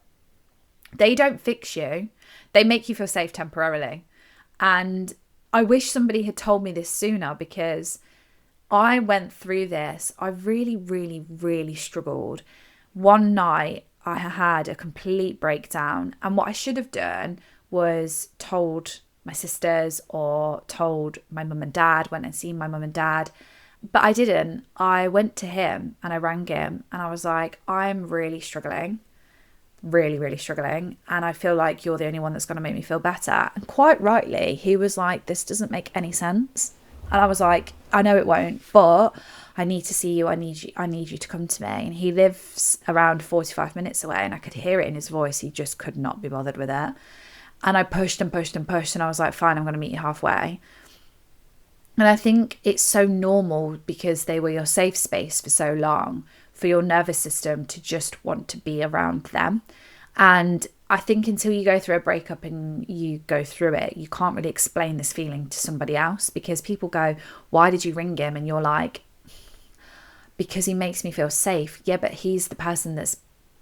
they don't fix you. They make you feel safe temporarily. And I wish somebody had told me this sooner, because I went through this. I really, really, really struggled. One night I had a complete breakdown. And what I should have done was told my sisters or told my mum and dad, went and seen my mum and dad. But I didn't. I went to him and I rang him and I was like, I'm really struggling, really, really struggling. And I feel like you're the only one that's going to make me feel better. And quite rightly, he was like, this doesn't make any sense. And I was like, I know it won't, but I need to see you. I need you to come to me. And he lives around 45 minutes away, and I could hear it in his voice. He just could not be bothered with it. And I pushed and pushed and pushed. And I was like, fine, I'm going to meet you halfway. And I think it's so normal, because they were your safe space for so long, for your nervous system to just want to be around them. And I think until you go through a breakup and you go through it, you can't really explain this feeling to somebody else, because people go, why did you ring him? And you're like, because he makes me feel safe. Yeah, but he's the person that's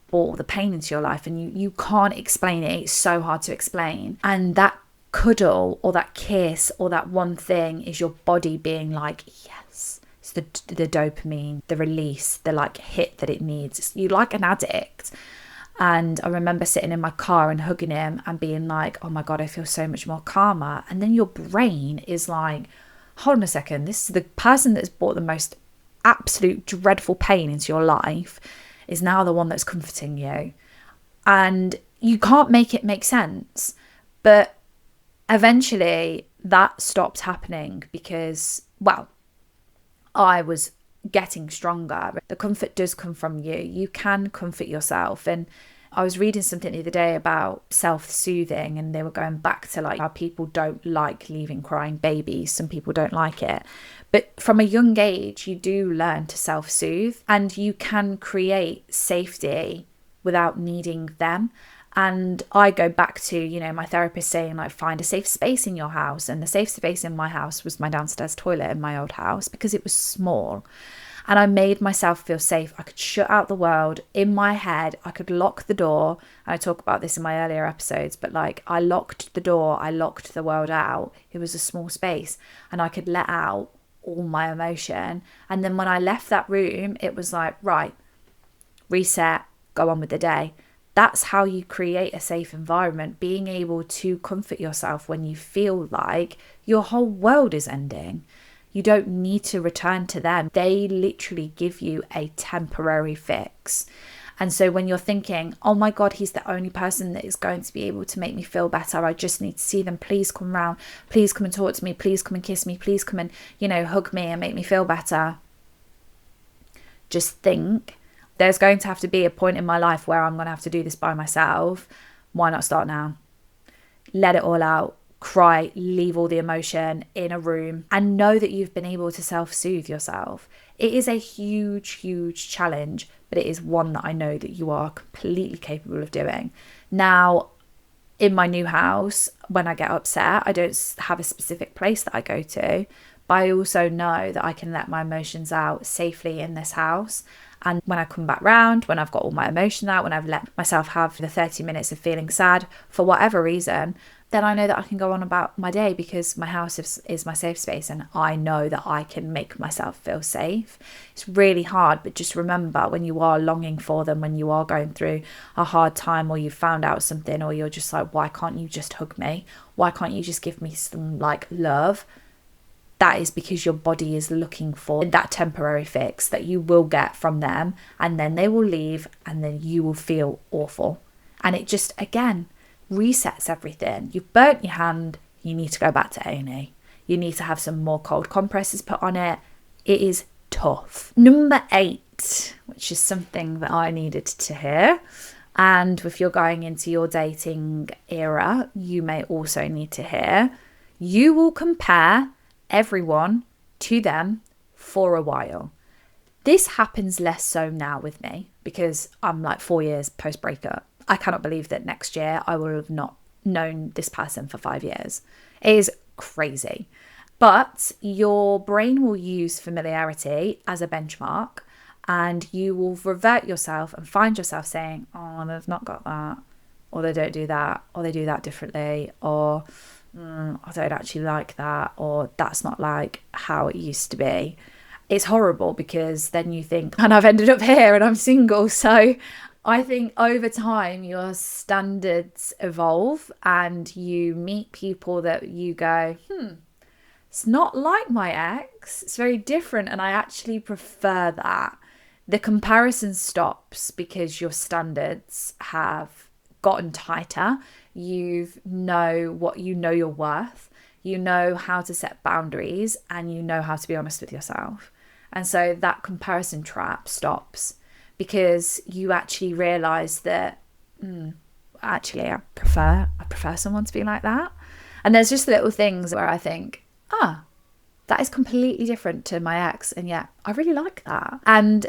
brought the pain into your life, and you can't explain it. It's so hard to explain. And that cuddle or that kiss or that one thing is your body being like, yes, it's the dopamine, the release, the like hit that it needs. You like an addict. And I remember sitting in my car and hugging him and being like, oh my God, I feel so much more calmer. And then your brain is like, hold on a second, this is the person that's brought the most absolute dreadful pain into your life is now the one that's comforting you. And you can't make it make sense. But eventually that stopped happening because, well, I was getting stronger. The comfort does come from you. You can comfort yourself. And I was reading something the other day about self-soothing, and they were going back to like how people don't like leaving crying babies. Some people don't like it. But from a young age, you do learn to self-soothe, and you can create safety without needing them. And I go back to, my therapist saying, like, find a safe space in your house. And the safe space in my house was my downstairs toilet in my old house, because it was small. And I made myself feel safe. I could shut out the world in my head. I could lock the door. And I talk about this in my earlier episodes, but like, I locked the door. I locked the world out. It was a small space, and I could let out all my emotion. And then when I left that room, it was like, right, reset, go on with the day. That's how you create a safe environment, being able to comfort yourself when you feel like your whole world is ending. You don't need to return to them. They literally give you a temporary fix. And so when you're thinking, oh my God, he's the only person that is going to be able to make me feel better. I just need to see them. Please come round. Please come and talk to me. Please come and kiss me. Please come and, hug me and make me feel better. Just think, there's going to have to be a point in my life where I'm going to have to do this by myself. Why not start now? Let it all out. cry, leave all the emotion in a room, and know that you've been able to self-soothe yourself. It is a huge, huge challenge, but it is one that I know that you are completely capable of doing. Now, in my new house, when I get upset, I don't have a specific place that I go to, but I also know that I can let my emotions out safely in this house. And when I come back round, when I've got all my emotion out, when I've let myself have the 30 minutes of feeling sad for whatever reason, then I know that I can go on about my day because my house is my safe space, and I know that I can make myself feel safe. It's really hard, but just remember, when you are longing for them, when you are going through a hard time, or you found out something, or you're just like, why can't you just hug me? Why can't you just give me some love? That is because your body is looking for that temporary fix that you will get from them, and then they will leave, and then you will feel awful. And it just, again, resets everything. You've burnt your hand, you need to go back to A&E. You need to have some more cold compresses put on it. It is tough. Number 8, which is something that I needed to hear, and if you're going into your dating era, you may also need to hear, you will compare everyone to them for a while. This happens less so now with me because I'm 4 years post breakup. I cannot believe that next year I will have not known this person for 5 years. It is crazy. But your brain will use familiarity as a benchmark, and you will revert yourself and find yourself saying, oh, they've not got that, or they don't do that, or they do that differently, or I don't actually like that, or that's not like how it used to be. It's horrible because then you think, and I've ended up here and I'm single. So I think over time your standards evolve and you meet people that you go, it's not like my ex. It's very different, and I actually prefer that. The comparison stops because your standards have gotten tighter. You know your worth. You know how to set boundaries, and you know how to be honest with yourself. And so that comparison trap stops because you actually realize that actually I prefer someone to be like that. And there's just little things where I think, that is completely different to my ex, and yet I really like that. And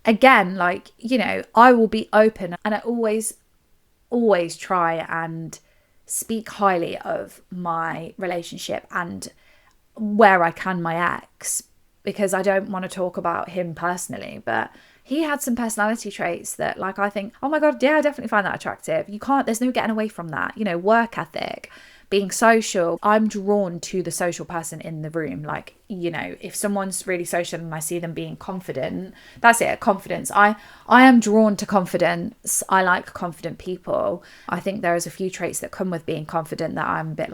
again, I will be open, and I always try and speak highly of my relationship and where I can my ex, because I don't want to talk about him personally, but he had some personality traits that I think, oh my God, yeah, I definitely find that attractive. There's no getting away from that. Work ethic, being social. I'm drawn to the social person in the room. If someone's really social and I see them being confident, that's it, confidence. I am drawn to confidence. I like confident people. I think there is a few traits that come with being confident that I'm a bit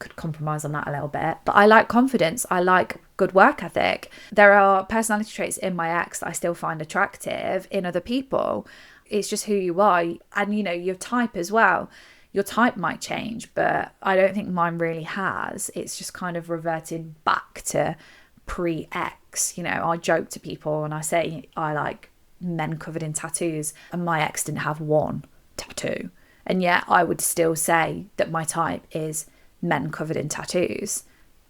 could compromise on that a little bit. But I like confidence. I like good work ethic. There are personality traits in my ex that I still find attractive in other people. It's just who you are. And, your type as well. Your type might change, but I don't think mine really has. It's just kind of reverted back to pre-ex. I joke to people and I say I like men covered in tattoos, and my ex didn't have one tattoo. And yet I would still say that my type is men covered in tattoos.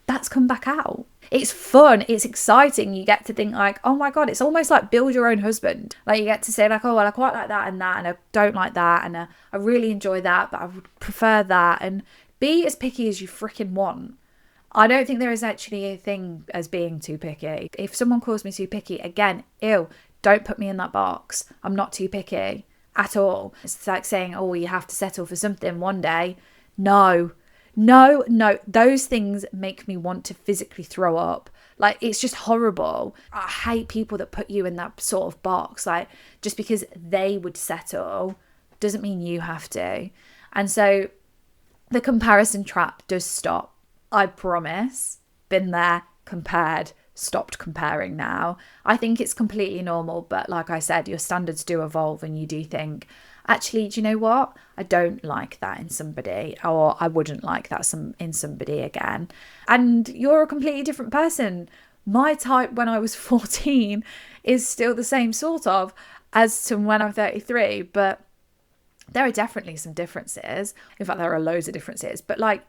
That's come back out. It's fun. It's exciting. You get to think oh my God, it's almost like build your own husband. You get to say oh, well, I quite like that, and I don't like that, and I really enjoy that, but I would prefer that. And be as picky as you freaking want. I don't think there is actually a thing as being too picky. If someone calls me too picky, again, ew, don't put me in that box. I'm not too picky at all. It's like saying, oh, you have to settle for something one day. No, those things make me want to physically throw up. It's just horrible. I hate people that put you in that sort of box. Just because they would settle doesn't mean you have to. And so the comparison trap does stop. I promise. Been there, compared, stopped comparing now. I think it's completely normal, but like I said, your standards do evolve, and you do think, actually, do you know what? I don't like that in somebody, or I wouldn't like that in somebody again. And you're a completely different person. My type when I was 14 is still the same sort of as to when I'm 33, but There are definitely some differences. In fact, there are loads of differences. But like,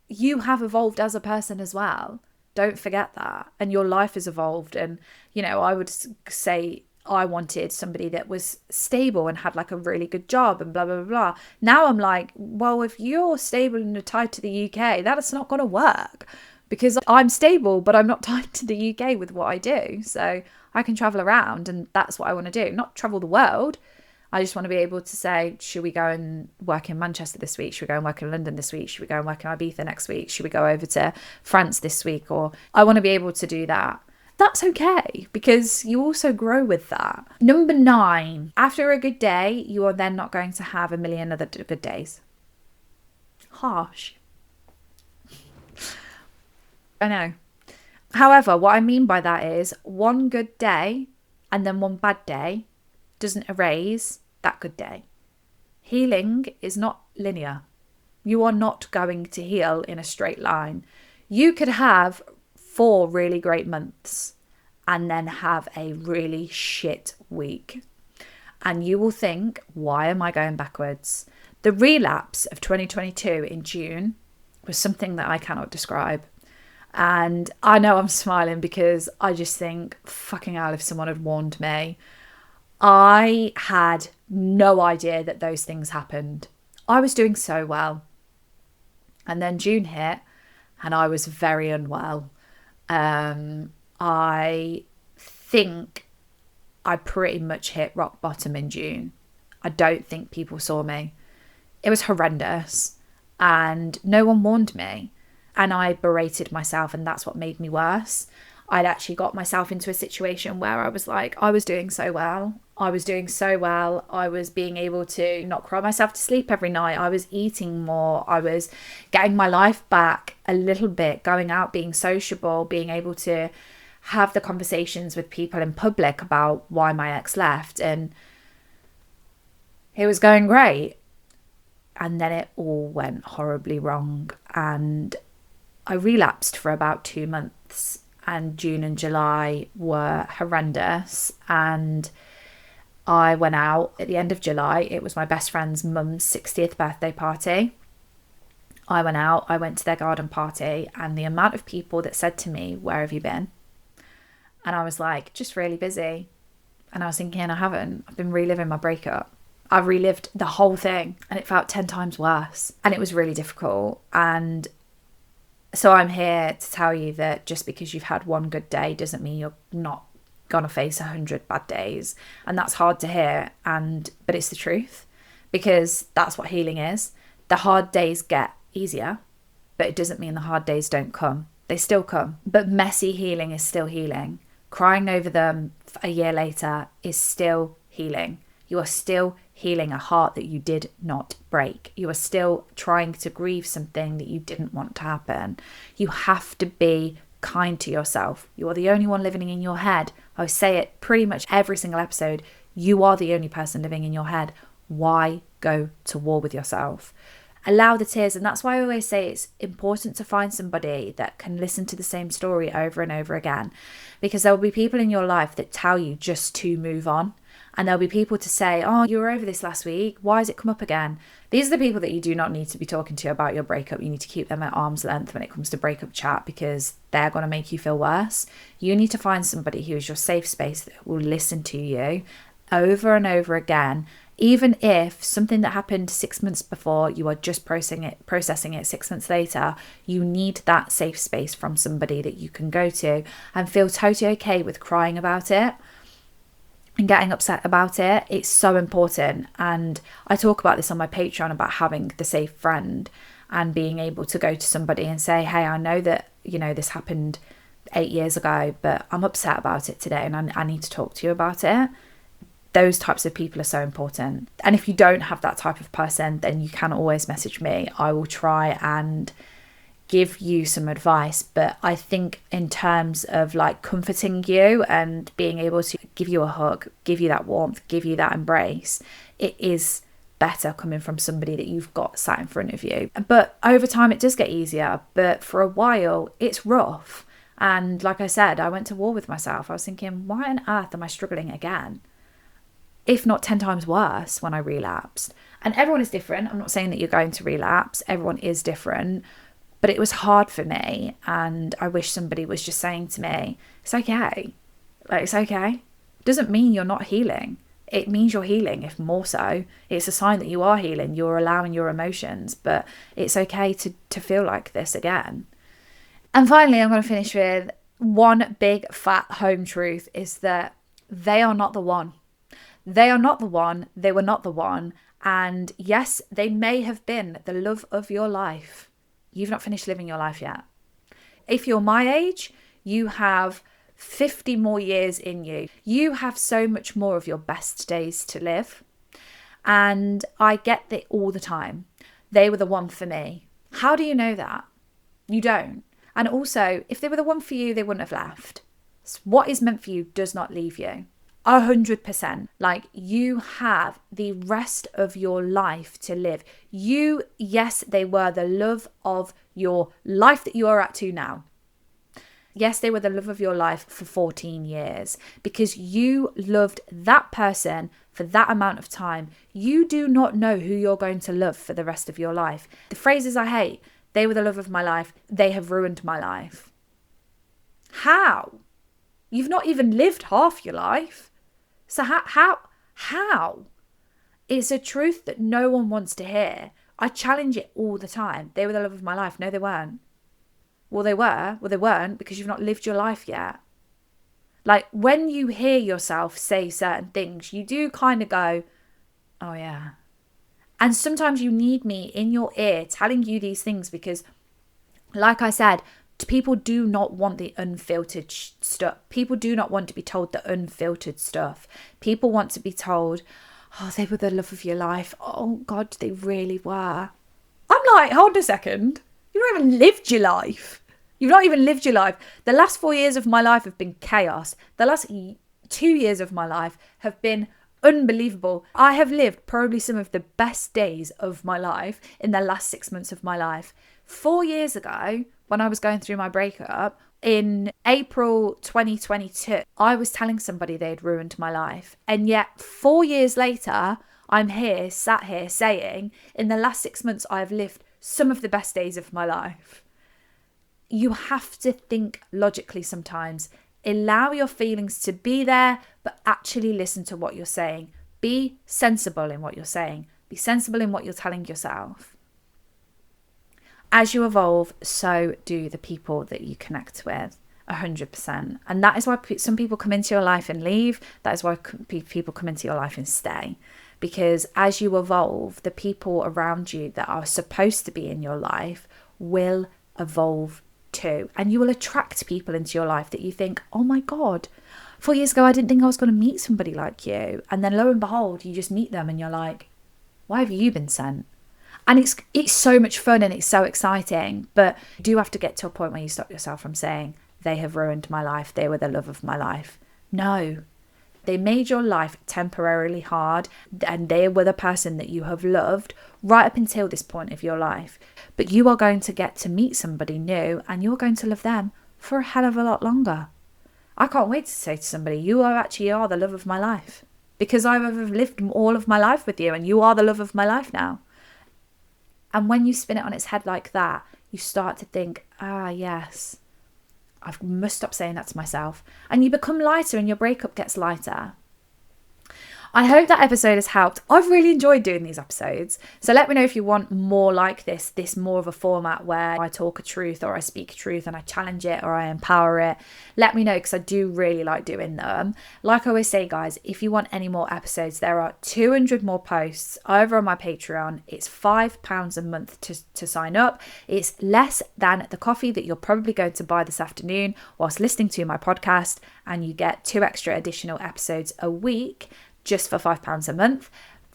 you have evolved as a person as well. Don't forget that. And your life has evolved. And, you know, I would say I wanted somebody that was stable and had like a really good job and blah, blah, blah, blah. Now I'm like, well, if you're stable and you're tied to the UK, that's not going to work, because I'm stable, but I'm not tied to the UK with what I do. So I can travel around, and that's what I want to do. Not travel the world. I just want to be able to say, should we go and work in Manchester this week? Should we go and work in London this week? Should we go and work in Ibiza next week? Should we go over to France this week? Or I want to be able to do that. That's okay, because you also grow with that. Number 9, after a good day, you are then not going to have a million other good days. Harsh. I know. However, what I mean by that is one good day and then one bad day doesn't erase that good day. Healing is not linear. You are not going to heal in a straight line. You could have 4 really great months and then have a really shit week. And you will think, why am I going backwards? The relapse of 2022 in June was something that I cannot describe. And I know I'm smiling because I just think, fucking hell, if someone had warned me. I had no idea that those things happened. I was doing so well. And then June hit and I was very unwell. I think I pretty much hit rock bottom in June. I don't think people saw me. It was horrendous and no one warned me. And I berated myself, and that's what made me worse. I'd actually got myself into a situation where I was like, I was doing so well. I was doing so well. I was being able to not cry myself to sleep every night. I was eating more. I was getting my life back a little bit, going out, being sociable, being able to have the conversations with people in public about why my ex left. And it was going great. And then it all went horribly wrong. And I relapsed for about 2 months, and June and July were horrendous. And I went out at the end of July. It was my best friend's mum's 60th birthday party. I went out, I went to their garden party, and the amount of people that said to me, where have you been? And I was like, just really busy. And I was thinking, I haven't. I've been reliving my breakup. I've relived the whole thing, and it felt 10 times worse. And it was really difficult. And so I'm here to tell you that just because you've had one good day doesn't mean you're not gonna face 100 bad days. And that's hard to hear, but it's the truth, because that's what healing is. The hard days get easier, but it doesn't mean the hard days don't come. They still come. But messy healing is still healing. Crying over them a year later is still healing. You are still healing a heart that you did not break. You are still trying to grieve something that you didn't want to happen. You have to be kind to yourself. You are the only one living in your head. I say it pretty much every single episode. You are the only person living in your head. Why go to war with yourself? Allow the tears. And that's why I always say it's important to find somebody that can listen to the same story over and over again, because there will be people in your life that tell you just to move on. And there'll be people to say, oh, you were over this last week. Why has it come up again? These are the people that you do not need to be talking to about your breakup. You need to keep them at arm's length when it comes to breakup chat, because they're going to make you feel worse. You need to find somebody who is your safe space that will listen to you over and over again. Even if something that happened 6 months before, you are just processing it 6 months later, you need that safe space from somebody that you can go to and feel totally okay with crying about it and getting upset about it. It's so important. And I talk about this on my Patreon about having the safe friend and being able to go to somebody and say, hey, I know that, you know, this happened 8 years ago, but I'm upset about it today and I need to talk to you about it. Those types of people are so important. And if you don't have that type of person, then you can always message me. I will try and give you some advice. But I think in terms of like comforting you and being able to give you a hug, give you that warmth, give you that embrace, it is better coming from somebody that you've got sat in front of you. But over time it does get easier, but for a while it's rough. And like I said, I went to war with myself. I was thinking, why on earth am I struggling again? if not 10 times worse when I relapsed. And everyone is different. I'm not saying that you're going to relapse. Everyone is different. But it was hard for me. And I wish somebody was just saying to me, it's okay. Like, it's okay. Doesn't mean you're not healing. It means you're healing, if more so. It's a sign that you are healing. You're allowing your emotions. But it's okay to feel like this again. And finally, I'm going to finish with one big fat home truth is that they are not the one. They are not the one. They were not the one. And yes, they may have been the love of your life. You've not finished living your life yet. If you're my age, you have 50 more years in you. You have so much more of your best days to live. And I get that all the time. They were the one for me. How do you know that? You don't. And also, if they were the one for you, they wouldn't have left. What is meant for you does not leave you. 100%. Like, you have the rest of your life to live. Yes, they were the love of your life that you are at to now. Yes, they were the love of your life for 14 years because you loved that person for that amount of time. You do not know who you're going to love for the rest of your life. The phrases I hate, they were the love of my life. They have ruined my life. How? You've not even lived half your life. So how? It's a truth that no one wants to hear. I challenge it all the time. They were the love of my life. No, they weren't. Well, they were. Well, they weren't because you've not lived your life yet. Like, when you hear yourself say certain things, you do kind of go, oh yeah. And sometimes you need me in your ear telling you these things because, like I said, people do not want the unfiltered stuff. People do not want to be told the unfiltered stuff. People want to be told, oh, they were the love of your life. Oh, God, they really were. I'm like, hold a second. You've not even lived your life. You've not even lived your life. The last 4 years of my life have been chaos. The last 2 years of my life have been unbelievable. I have lived probably some of the best days of my life in the last 6 months of my life. 4 years ago, when I was going through my breakup, in April 2022, I was telling somebody they'd ruined my life. And yet 4 years later, I'm sat here saying, in the last 6 months, I've lived some of the best days of my life. You have to think logically sometimes. Allow your feelings to be there, but actually listen to what you're saying. Be sensible in what you're saying. Be sensible in what you're telling yourself. As you evolve, so do the people that you connect with. 100%. And that is why some people come into your life and leave. That is why people come into your life and stay. Because as you evolve, the people around you that are supposed to be in your life will evolve too. And you will attract people into your life that you think, oh my God, 4 years ago, I didn't think I was going to meet somebody like you. And then lo and behold, you just meet them and you're like, why have you been sent? And it's so much fun and it's so exciting. But you do have to get to a point where you stop yourself from saying, they have ruined my life. They were the love of my life. No. They made your life temporarily hard and they were the person that you have loved right up until this point of your life. But you are going to get to meet somebody new and you're going to love them for a hell of a lot longer. I can't wait to say to somebody, you are the love of my life. Because I've lived all of my life with you and you are the love of my life now. And when you spin it on its head like that, you start to think, yes. I must stop saying that to myself. And you become lighter and your breakup gets lighter. I hope that episode has helped. I've really enjoyed doing these episodes. So let me know if you want more like this more of a format where I talk a truth or I speak a truth and I challenge it or I empower it. Let me know because I do really like doing them. Like I always say, guys, if you want any more episodes, there are 200 more posts over on my Patreon. It's £5 a month to sign up. It's less than the coffee that you're probably going to buy this afternoon whilst listening to my podcast, and you get 2 extra additional episodes a week just for £5 a month.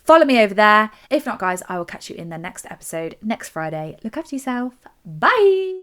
Follow me over there. If not, guys, I will catch you in the next episode next Friday. Look after yourself. Bye.